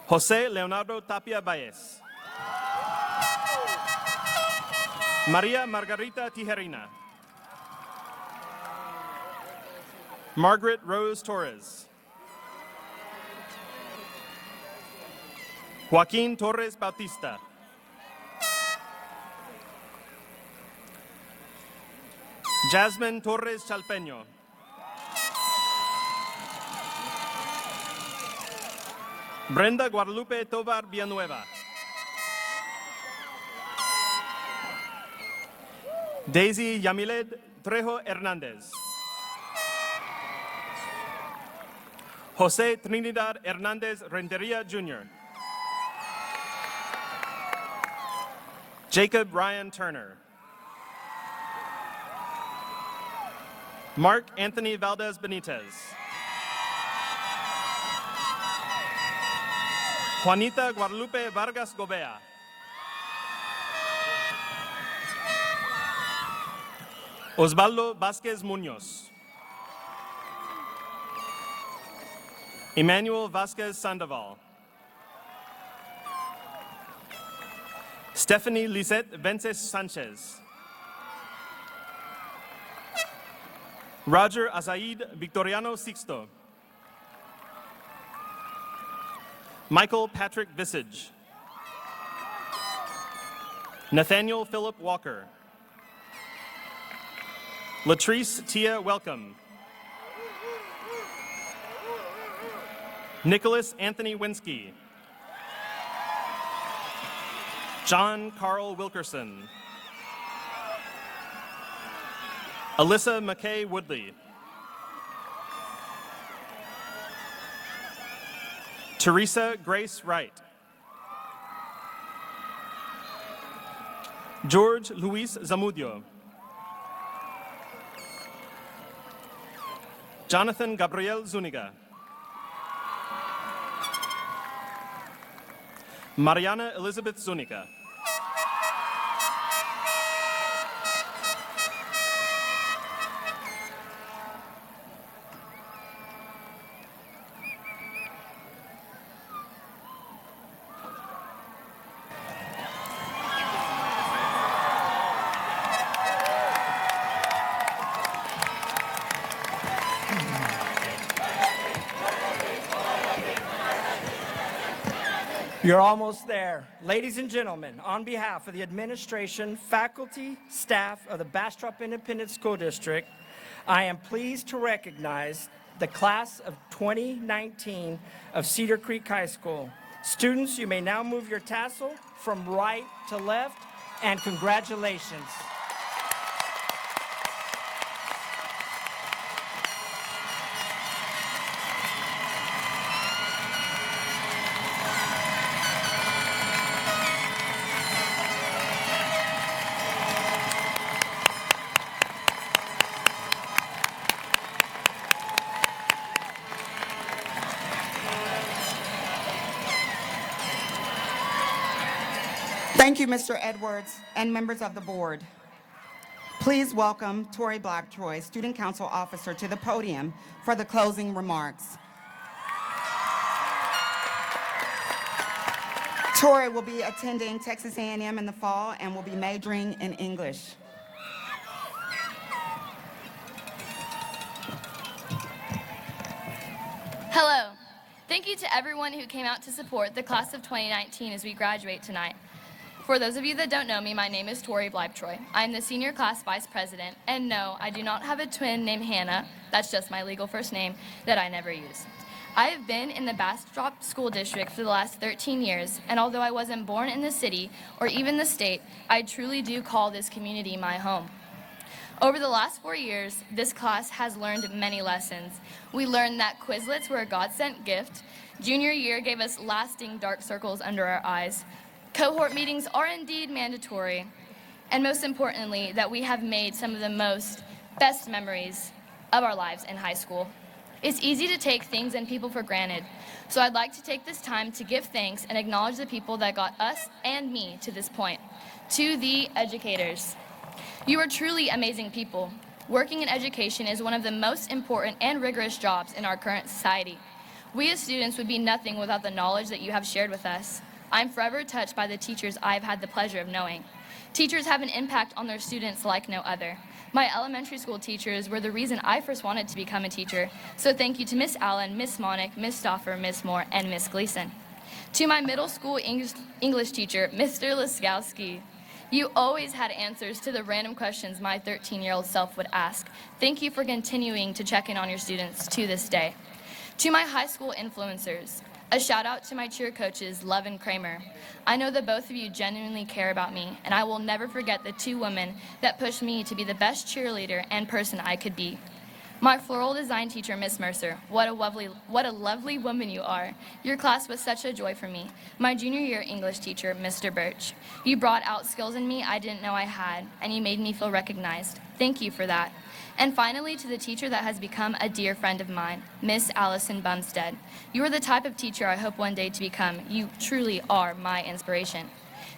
Jose Leonardo Tapia Baez. Maria Margarita Tijerina. Margaret Rose Torres. Joaquin Torres Bautista. Jasmine Torres Chalpeño. Brenda Guadalupe Tovar Villanueva. Daisy Yamiled Trejo Hernandez. Jose Trinidad Hernandez Renteria Jr. Jacob Ryan Turner. Mark Anthony Valdez Benitez. Juanita Guadalupe Vargas Gobea. Osvaldo Vázquez Muñoz. Emmanuel Vázquez Sandoval. Stephanie Lisette Vences Sanchez. Roger Azaid Victoriano Sixto. Michael Patrick Visage. Nathaniel Philip Walker. Latrice Tia Welcome. Nicholas Anthony Winsky. John Carl Wilkerson. Alyssa McKay Woodley. Teresa Grace Wright. George Luis Zamudio. Jonathan Gabriel Zuniga. Mariana Elizabeth Zuniga. You're almost there. Ladies and gentlemen, on behalf of the administration, faculty, staff of the Bastrop Independent School District, I am pleased to recognize the class of 2019 of Cedar Creek High School. Students, you may now move your tassel from right to left, and congratulations. Thank you, Mr. Edwards and members of the board. Please welcome Tori Blacktroy, Student Council Officer, to the podium for the closing remarks. Tori will be attending Texas A&M in the fall and will be majoring in English. Hello. Thank you to everyone who came out to support the class of 2019 as we graduate tonight. For those of you that don't know me, my name is Tori Bleibtroy. I'm the senior class vice president, and no, I do not have a twin named Hannah, that's just my legal first name, that I never use. I have been in the Bastrop School District for the last 13 years, and although I wasn't born in the city or even the state, I truly do call this community my home. Over the last 4 years, this class has learned many lessons. We learned that Quizlets were a God-sent gift. Junior year gave us lasting dark circles under our eyes. Cohort meetings are indeed mandatory. And most importantly, that we have made some of the best memories of our lives in high school. It's easy to take things and people for granted. So I'd like to take this time to give thanks and acknowledge the people that got us and me to this point. To the educators. You are truly amazing people. Working in education is one of the most important and rigorous jobs in our current society. We as students would be nothing without the knowledge that you have shared with us. I'm forever touched by the teachers I've had the pleasure of knowing. Teachers have an impact on their students like no other. My elementary school teachers were the reason I first wanted to become a teacher, so thank you to Miss Allen, Miss Monick, Miss Stoffer, Miss Moore, and Miss Gleason. To my middle school English teacher, Mr. Laskowski, You always had answers to the random questions my 13-year-old self would ask. Thank you for continuing to check in on your students to this day. To my high school influencers, a shout out to my cheer coaches, Love and Kramer. I know that both of you genuinely care about me, and I will never forget the two women that pushed me to be the best cheerleader and person I could be. My floral design teacher, Miss Mercer, what a lovely woman you are. Your class was such a joy for me. My junior year English teacher, Mr. Birch. You brought out skills in me I didn't know I had, and you made me feel recognized. Thank you for that. And finally, to the teacher that has become a dear friend of mine, Miss Allison Bumstead. You are the type of teacher I hope one day to become. You truly are my inspiration.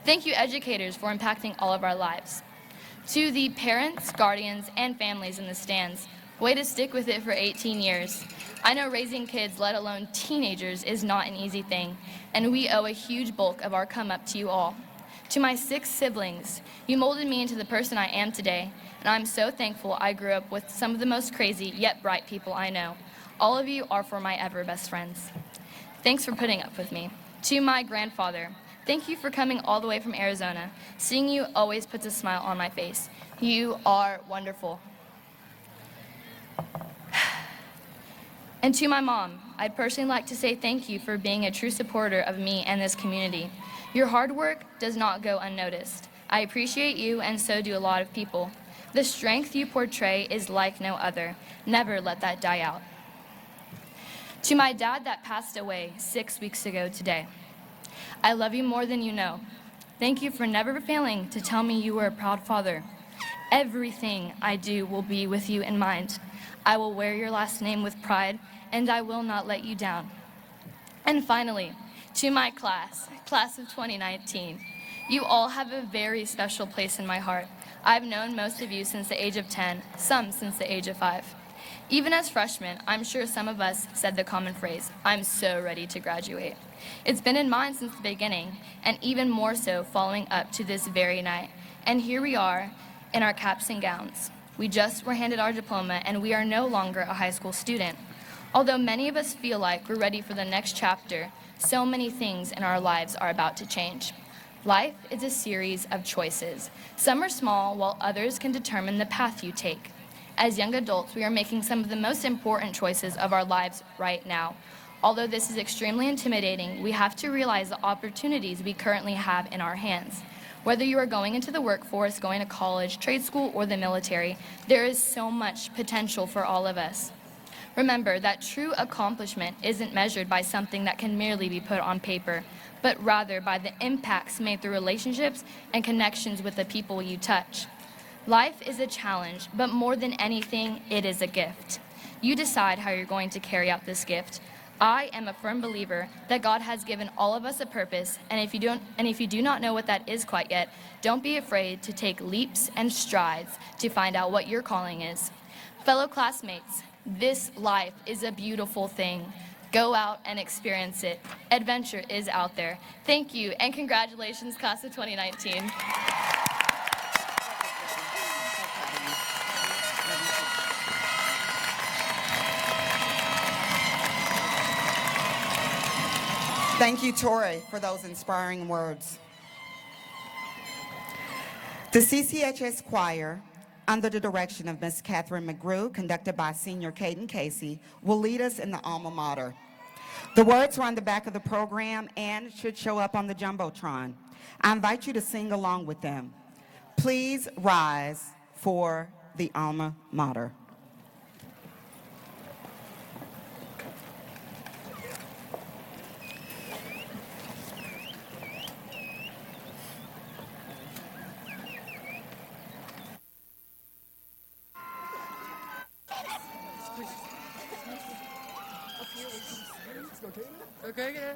Thank you, educators, for impacting all of our lives. To the parents, guardians, and families in the stands, way to stick with it for 18 years. I know raising kids, let alone teenagers, is not an easy thing, and we owe a huge bulk of our come up to you all. To my 6 siblings, you molded me into the person I am today, and I'm so thankful I grew up with some of the most crazy yet bright people I know. All of you are for my ever best friends. Thanks for putting up with me. To my grandfather, thank you for coming all the way from Arizona. Seeing you always puts a smile on my face. You are wonderful. And to my mom, I'd personally like to say thank you for being a true supporter of me and this community. Your hard work does not go unnoticed. I appreciate you, and so do a lot of people. The strength you portray is like no other. Never let that die out. To my dad that passed away 6 weeks ago today, I love you more than you know. Thank you for never failing to tell me you were a proud father. Everything I do will be with you in mind. I will wear your last name with pride, and I will not let you down. And finally, to my class of 2019, you all have a very special place in my heart. I've known most of you since the age of 10, some since the age of 5. Even as freshmen, I'm sure some of us said the common phrase, "I'm so ready to graduate." It's been in mind since the beginning, and even more so following up to this very night. And here we are in our caps and gowns. We just were handed our diploma, and we are no longer a high school student. Although many of us feel like we're ready for the next chapter, so many things in our lives are about to change. Life is a series of choices. Some are small, while others can determine the path you take. As young adults, we are making some of the most important choices of our lives right now. Although this is extremely intimidating, we have to realize the opportunities we currently have in our hands. Whether you are going into the workforce, going to college, trade school, or the military, there is so much potential for all of us. Remember that true accomplishment isn't measured by something that can merely be put on paper, but rather by the impacts made through relationships and connections with the people you touch. Life is a challenge, but more than anything, it is a gift. You decide how you're going to carry out this gift. I am a firm believer that God has given all of us a purpose, and if you do not know what that is quite yet, don't be afraid to take leaps and strides to find out what your calling is. Fellow classmates, this life is a beautiful thing. Go out and experience it. Adventure is out there. Thank you, and congratulations, class of 2019. Thank you, Tori, for those inspiring words. The CCHS Choir, under the direction of Ms. Catherine McGrew, conducted by Senior Caden Casey, will lead us in the Alma Mater. The words are on the back of the program and should show up on the Jumbotron. I invite you to sing along with them. Please rise for the Alma Mater. Okay.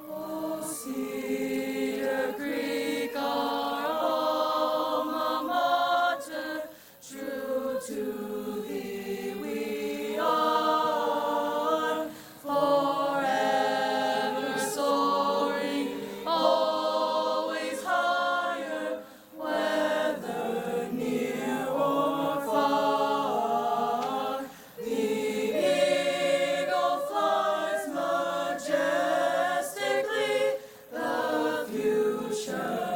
Oh, Cedar Creek, our alma mater, true to thee we are, forever soaring, always higher, whether near or far. The eagle flies majestically, the future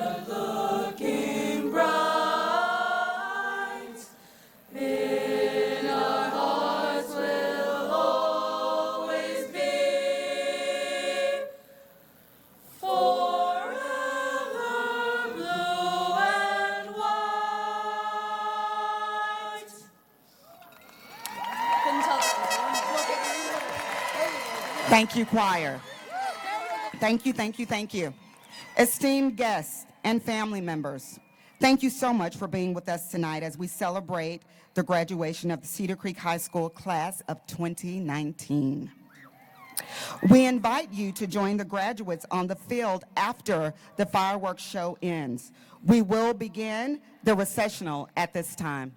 Thank you, choir. Thank you, thank you, thank you. Esteemed guests and family members, thank you so much for being with us tonight as we celebrate the graduation of the Cedar Creek High School class of 2019. We invite you to join the graduates on the field after the fireworks show ends. We will begin the recessional at this time.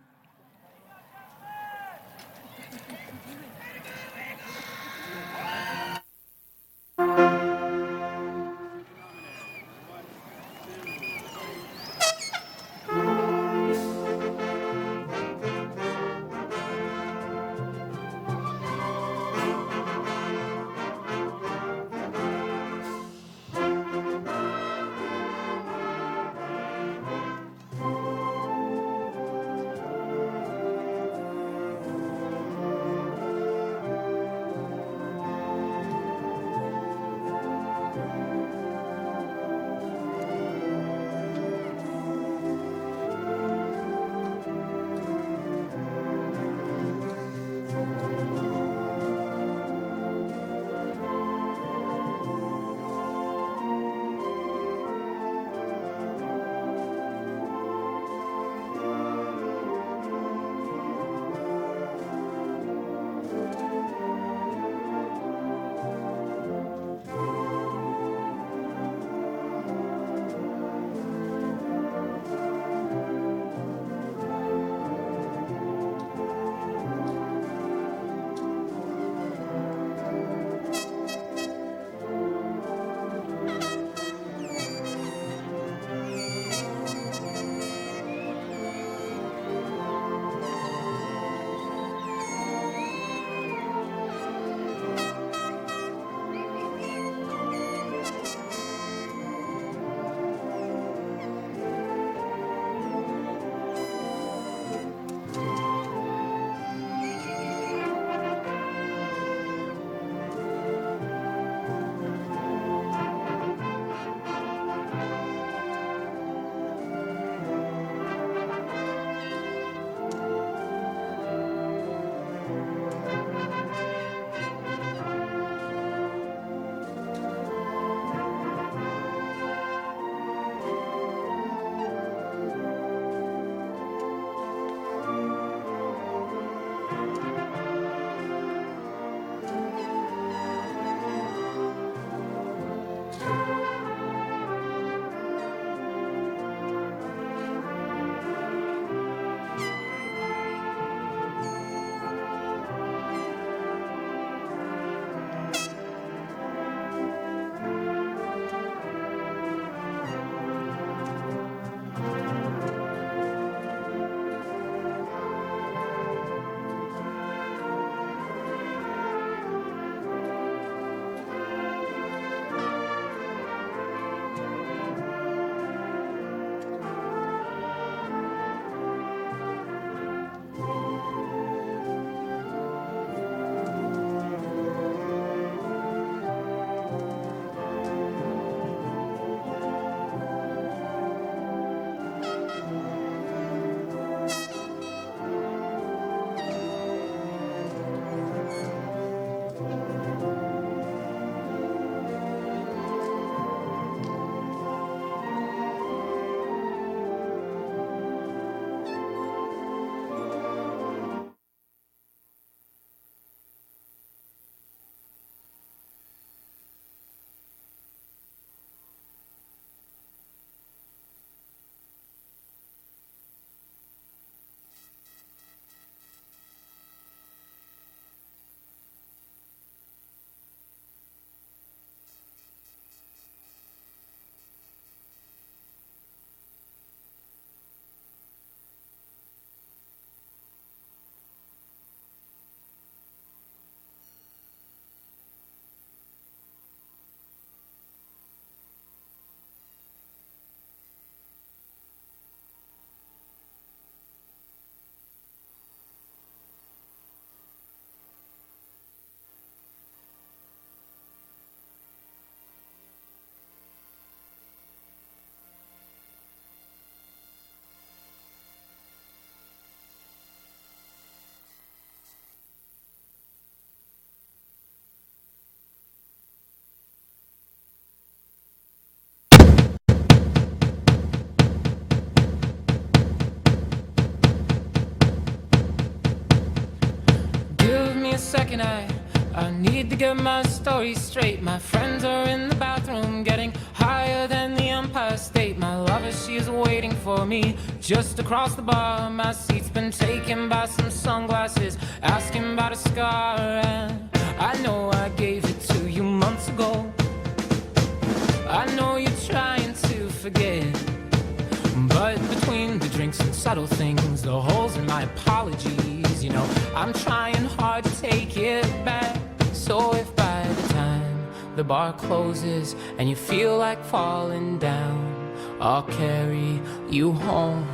second, I need to get my story straight. My friends are in the bathroom getting higher than the Empire State. My lover, she is waiting for me just across the bar. My seat's been taken by some sunglasses asking about a scar. And I know I gave it to you months ago. I know you're trying to forget, but between the drinks and subtle things, the holes in my apologies, you know, I'm trying hard to take it back. So if by the time the bar closes and you feel like falling down, I'll carry you home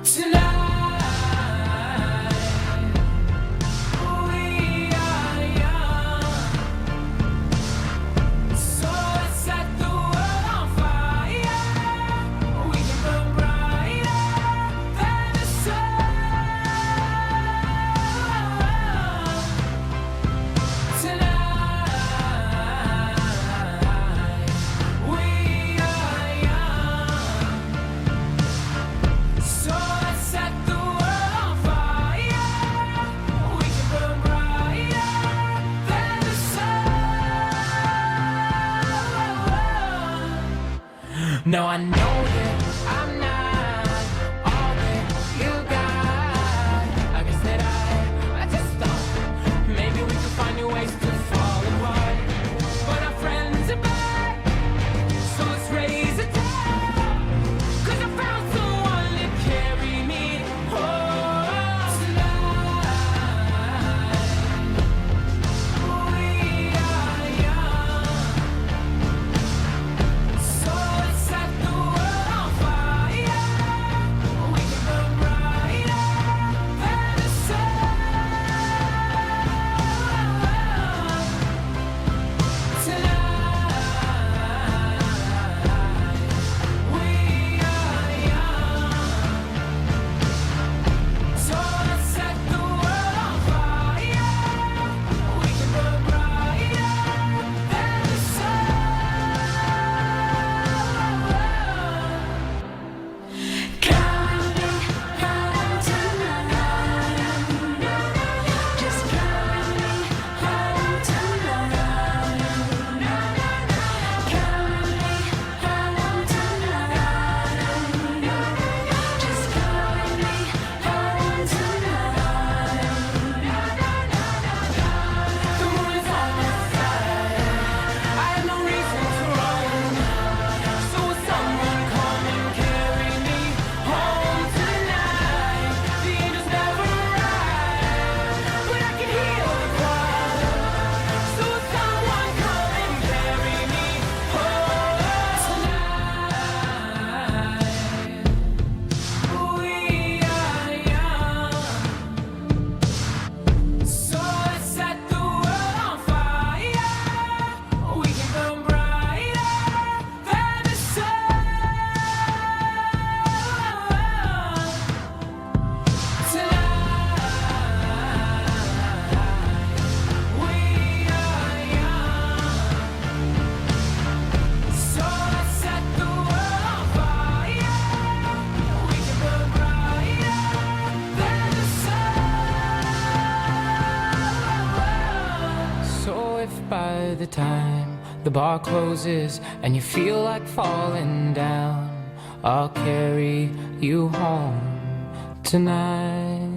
tonight. Now I know that I'm not all that you got. I guess that I just thought maybe we could find new ways to fall apart. But our friends are back, so let's raise a toast. 'Cause I found someone to carry me home tonight. We are young, so let's set the world on fire. We can burn brighter than the sun tonight. We are young, so let's set the world on fire. We can burn brighter than the sun. Counting home tonight, just counting home tonight, counting home tonight, just counting home tonight. The moon is on my side, I have no reason to run, so will someone come and carry me home tonight? The angels never arrive, but I can hear the choir, so will someone come and carry me home tonight? We are young, so let's set the world on fire. We can burn brighter than the sun tonight. We are young, so let's set the world on fire. We can burn brighter than the sun. So if by the time the bar closes and you feel like falling down, I'll carry you home tonight.